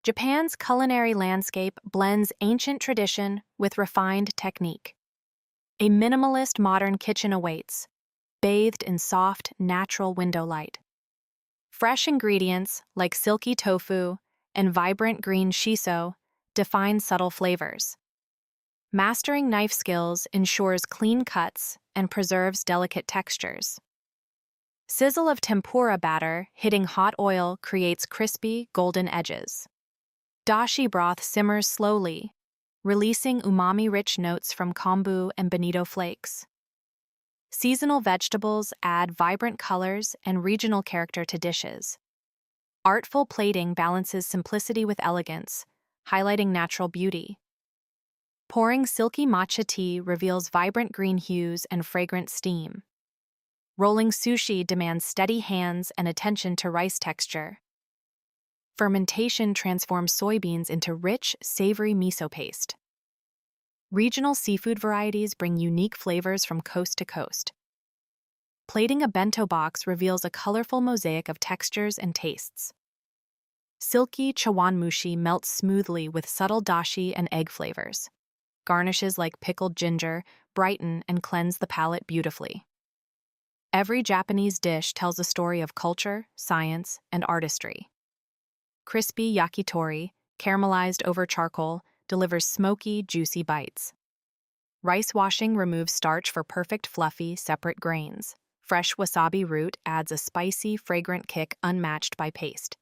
Japan's culinary landscape blends ancient tradition with refined technique. A minimalist modern kitchen awaits, bathed in soft, natural window light. Fresh ingredients like silky tofu and vibrant green shiso define subtle flavors. Mastering knife skills ensures clean cuts and preserves delicate textures. Sizzle of tempura batter hitting hot oil creates crispy, golden edges. Dashi broth simmers slowly, releasing umami-rich notes from kombu and bonito flakes. Seasonal vegetables add vibrant colors and regional character to dishes. Artful plating balances simplicity with elegance, highlighting natural beauty. Pouring silky matcha tea reveals vibrant green hues and fragrant steam. Rolling sushi demands steady hands and attention to rice texture. Fermentation transforms soybeans into rich, savory miso paste. Regional seafood varieties bring unique flavors from coast to coast. Plating a bento box reveals a colorful mosaic of textures and tastes. Silky chawanmushi melts smoothly with subtle dashi and egg flavors. Garnishes like pickled ginger brighten and cleanse the palate beautifully. Every Japanese dish tells a story of culture, science, and artistry. Crispy yakitori, caramelized over charcoal, delivers smoky, juicy bites. Rice washing removes starch for perfect fluffy, separate grains. Fresh wasabi root adds a spicy, fragrant kick unmatched by paste.